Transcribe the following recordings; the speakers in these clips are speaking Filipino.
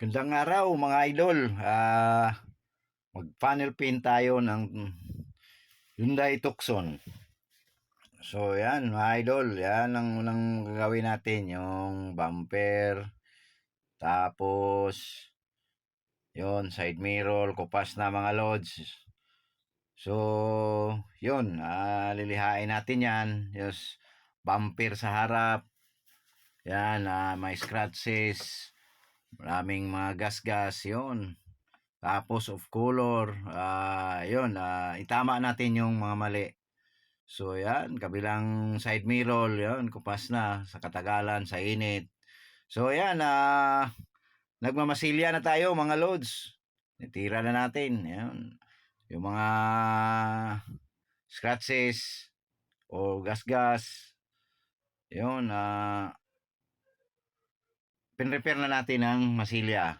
Gandang araw mga idol. Mag-panel paint tayo ng Hyundai Tucson. So yan mga idol, yan ang unang gagawin natin, yung bumper, tapos yon side mirror, kupas na mga loads. So yun, lilihain natin yan, yung bumper sa harap, yan, may scratches, maraming mga gas-gas, yun. Tapos of color, yun, itama natin yung mga mali. So yan, kabilang side mirror, yun, kupas na sa katagalan, sa init. So yan, nagmamasilya na tayo mga loads. Itira na natin, yan. Yung mga scratches o gas-gas, yun, pinrepair na natin ng masilya.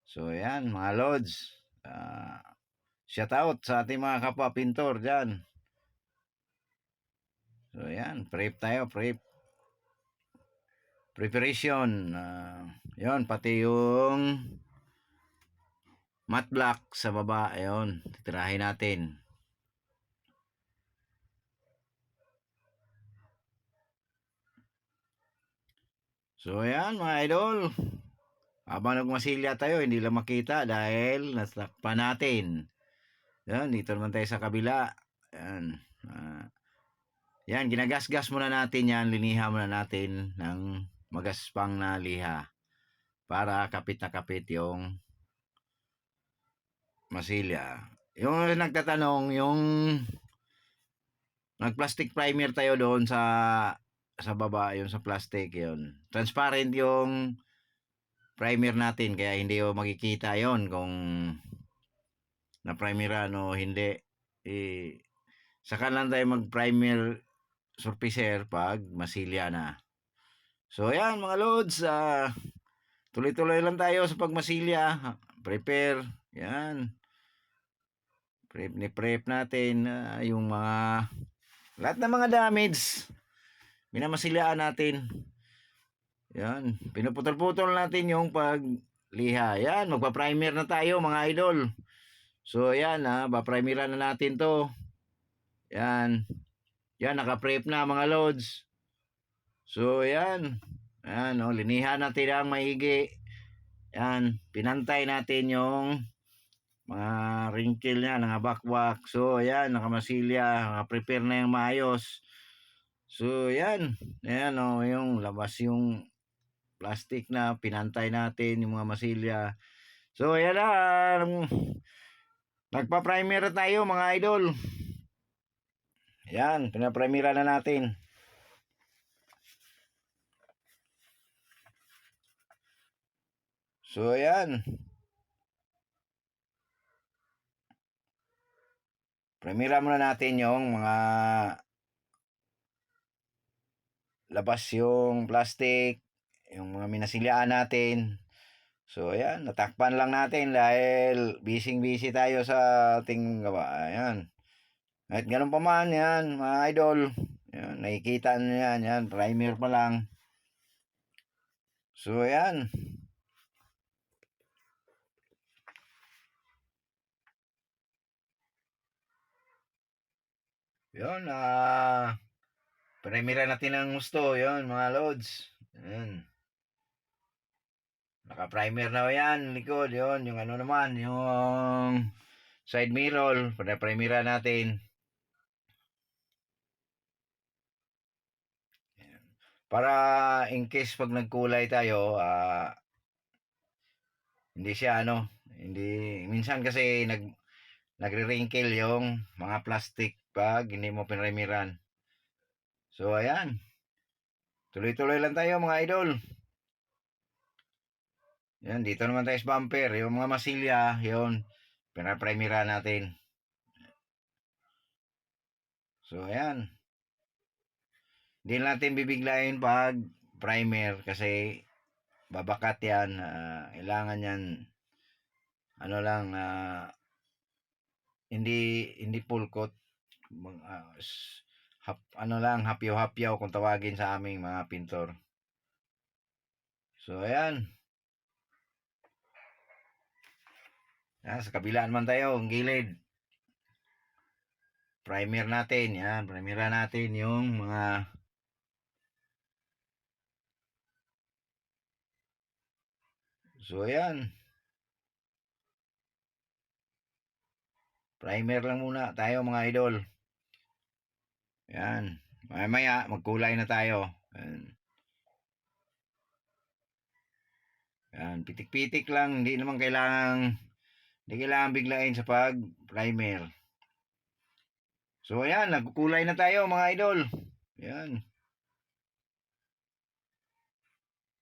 So yan mga loads, shout out sa ating mga kapwa pintor dyan. So yan, prep tayo, preparation. Yon, pati yung matte black sa baba, yon, titirahin natin. So yan mga idol, habang nagmasilya tayo, hindi lang makita dahil nasakpan natin. Yan, dito naman tayo sa kabila. Yan, yan, ginagasgas muna natin yan, liniha muna natin ng magaspang na liha para kapit na kapit yung masilya. Yung nagtatanong, yung nag-plastic primer tayo doon sa baba, yung sa plastic, yun. Transparent yung primer natin, kaya hindi mo makikita yon kung na-primeran o hindi. Saka lang tayo mag-primer surfacer pag masilya na. So, ayan mga loads, tuloy-tuloy lang tayo sa pagmasilya. Prepare, yan. Prep natin yung mga lahat ng mga damage. Minamasilyaan natin. Yan, pinuputol-putol natin yung pagliha. Yan, magpa-primer na tayo mga idol. So, yan, ba-primeran na natin to. Yan. Yan, naka-prep na mga loads. So, yan. Yan, linihan natin ang maigi. Yan, pinantay natin yung mga wrinkle niya, nangabakwak. So, yan, nakamasilya, naka-prepare na yung maayos. So, yan. Yan, yung labas yung plastic na, pinantay natin yung mga masilya. So, yan na. Nagpa-primer tayo mga idol. Yan, pinaprimer na natin. So, yan. Primera muna natin yung mga labas yung plastic, yung mga minasilyaan natin. So, ayan, natakpan lang natin dahil busy tayo sa ating gawa. Ayan. At ganun pa man, yan, mga idol. Ayan, nakikita nyo yan, primer pa lang. So, ayan. Yun, primera natin ang gusto, yun, mga loads. Ayan. Naka-primer na yan, likod, yun, yung ano naman, yung side mirror, para-primera natin. Para in case pag nagkulay tayo, hindi siya hindi, minsan kasi nagre-wrinkle yung mga plastic pag hindi mo pinremiran. So, ayan. Tuloy-tuloy lang tayo mga idol. Yan, dito naman tayo sa bumper. Yung mga masilya, yun, pinaprimera natin. So, ayan. Hindi natin bibiglayin pag primer kasi babakat yan. Kailangan yan, lang, hindi full coat. Hapyaw-hapyaw kung tawagin sa aming mga pintor. So, ayan. Yan, sa kabila naman tayo, ang gilid. Primer natin, yan. Primera natin yung mga so yan. Primer lang muna tayo mga idol. Yan. Maya magkulay na tayo. Yan. Yan. Pitik-pitik lang. Hindi kailangan biglain sa pag primer. So yan, nagkukulay na tayo mga idol. Yan.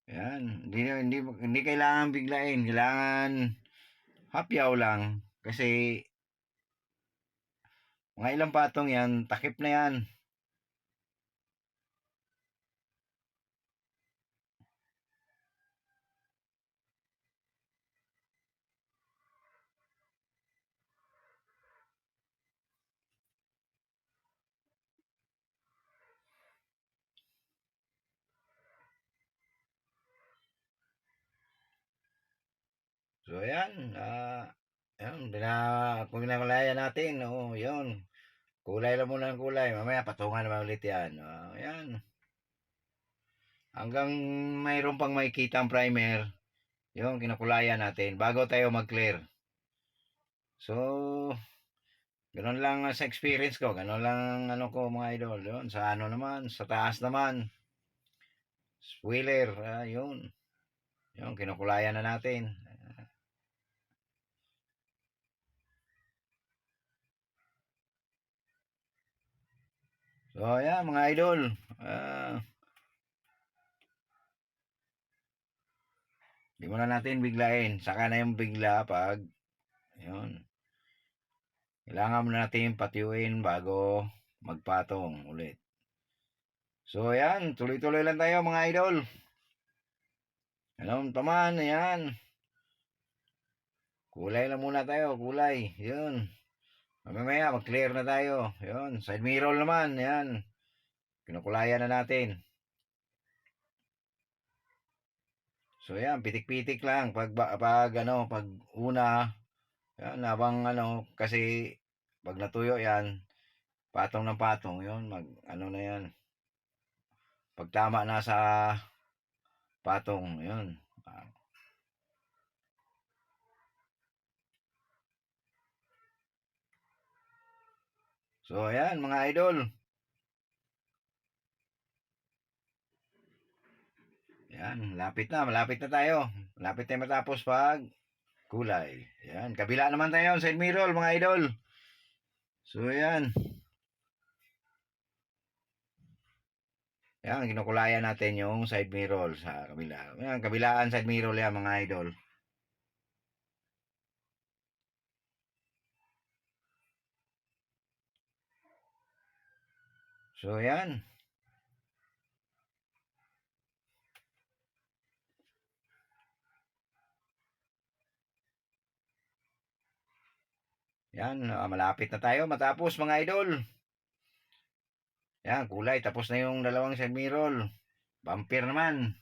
Yan. Hindi kailangan biglain. Kailangan hapyaw lang. Kasi mga ilang patong yan, takip na yan. So yan, yan, kung pinakulayan natin, yun. Kulay lang muna ng kulay. Mamaya patungan naman ulit yan. Yan. Hanggang mayroon pang makikita ang primer, yung kinakulayan natin bago tayo mag-clear. So, ganoon lang sa experience ko. Ganoon lang ano ko mga idol. Yun, sa ano naman, sa taas naman. Spoiler, yun. Yung kinakulayan na natin. So, ayan mga idol. Di mo na natin biglain. Saka na yung bigla pag, yun. Kailangan muna natin patiuin bago magpatong ulit. So, ayan. Tuloy-tuloy lang tayo mga idol. Ano paman, ayan. Kulay lang muna tayo. Kulay. Yun. Mamaya, mag-clear na tayo. Yun. Side mirror naman. Ayan. Kinukulayan na natin. So yan, pitik-pitik lang pag una, yan habang kasi pag natuyo yan, patong ng patong, yun, na yan. Pag tama na sa patong, yun. So ayan mga idol. Yan, malapit na tayo. Malapit tayo matapos pag kulay. Yan, kabila naman tayo side mirror mga idol. So yan. Yan, kinukulayan natin yung side mirror sa kabila. Yan, kabilaan side mirror yan mga idol. So yan. Yan, malapit na tayo matapos mga idol. Yan, kulay. Tapos na yung dalawang side mirror. Bumper naman.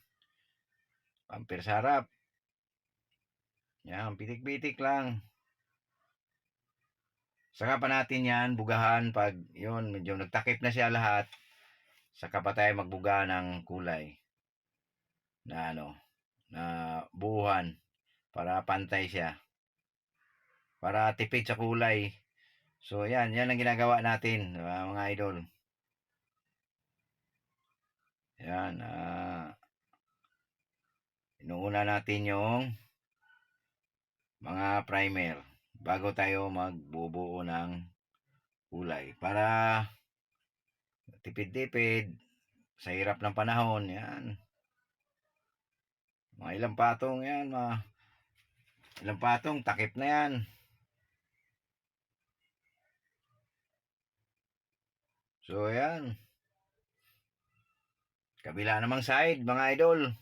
Bumper sa harap. Yan, pitik-pitik lang. Saka pa natin yan, bugahan pag yun, medyo nagtakip na siya lahat. Saka pa tayo magbuga ng kulay. Na na buuhan. Para pantay siya. Para tipid sa kulay. So yan ang ginagawa natin, mga idol. Yan, inuuna natin yung mga primer bago tayo magbubuo ng kulay para tipid-tipid sa hirap ng panahon. Yan, mga ilang patong yan, ilang patong takip na yan. So yan, kabila namang side mga idol.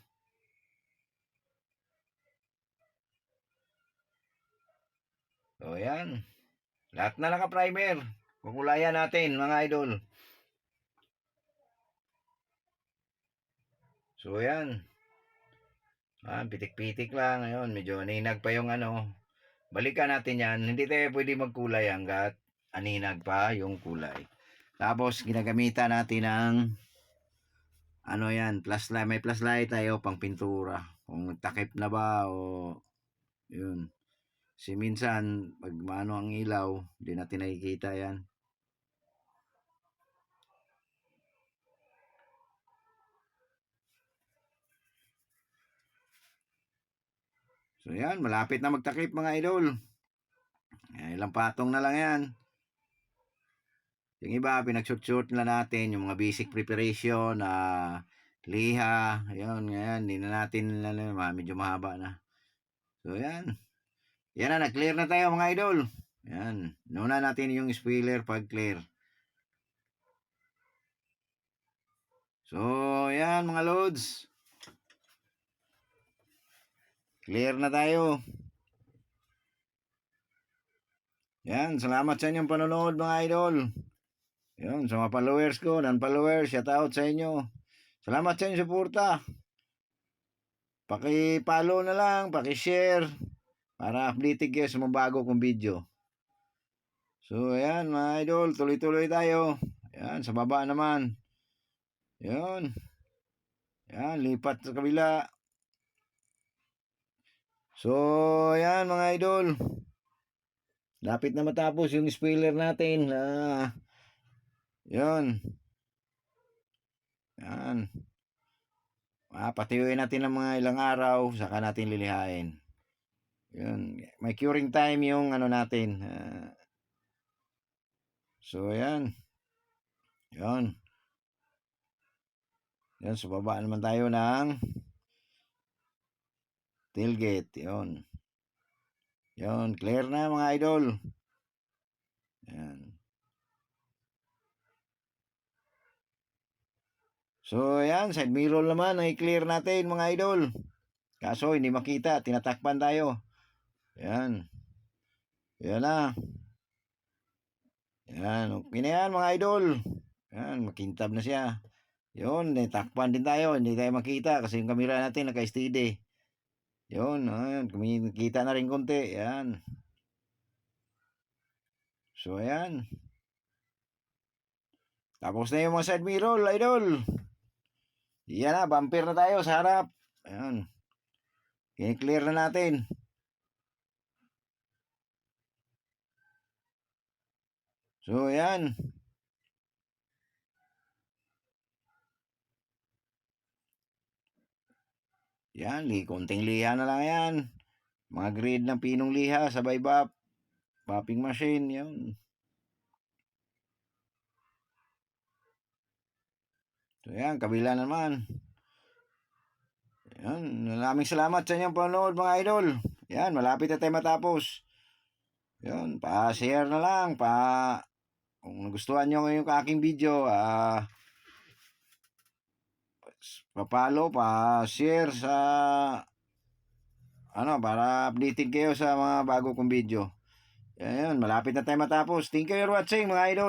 So yan, lahat na naka-primer. Kukulayan natin mga idol. So yan, pitik-pitik lang. Ayun, medyo ninag pa yung balikan natin yan. Hindi tayo pwede magkulay hanggat aninag pa yung kulay. Tapos, ginagamitan natin ng ano yan, flashlight. May flashlight tayo pang pintura. Kung takip na ba o yun. Kasi minsan, pag maano ang ilaw, hindi natin nakikita yan. So yan, malapit na magtakip mga idol. Ilang patong na lang yan. Yung iba, pinag-shoot na natin yung mga basic preparation, liha, yun, ngayon, hindi na natin, medyo mahaba na. So yan. Yan na, nag-clear na tayo mga idol. Yan, nuna natin yung spoiler pag clear. So, yan mga loads. Clear na tayo. Yan, salamat sa inyong panonood mga idol. Yan, sa mga followers ko, non-followers, shout out sa inyo. Salamat sa inyong suporta. Paki-follow na lang, paki-share para updated kayo sa mga bago kong video. So, ayan mga idol, tuloy-tuloy tayo. Ayan, sa baba naman. Ayan. Ayan, lipat sa kabila. So, ayan mga idol. Lapit na matapos yung spoiler natin. Ayan. Ayan. Patiyuin natin ng mga ilang araw, saka natin lilihain. Yun. May curing time yung ano natin. So, ayan. Yun. Yan, so baba naman tayo ng tailgate. Yun. Yun, clear na mga idol. Yan. So, ayan, side mirror naman ay clear natin mga idol. Kaso, hindi makita. Tinatakpan tayo. Yan. Yan na. Yan. Okay na yan mga idol. Yan, makintab na siya. Yun, takpan din tayo. Hindi tayo makita kasi yung camera natin naka-steady. Yun, ayan. Kumikita na rin konti. Yan. So, ayan. Tapos na yung mga side mirror, idol. Yan na, bumper na tayo sa harap. Ayan. Kini-clear na natin. So, ayan. Yan, konting liha na lang yan. Mga grade ng pinong liha, sabay bopping machine, yun. So, yan, kabila naman. Yan, maraming salamat sa inyong panonood mga idol. Yan, malapit na tayo matapos. Yan, pa-share na lang, kung nagustuhan nyo yung aking video, pa-follow, pa-share sa para updated kayo sa mga bago kong video. Yan, malapit na tayo matapos. Thank you for watching mga idol.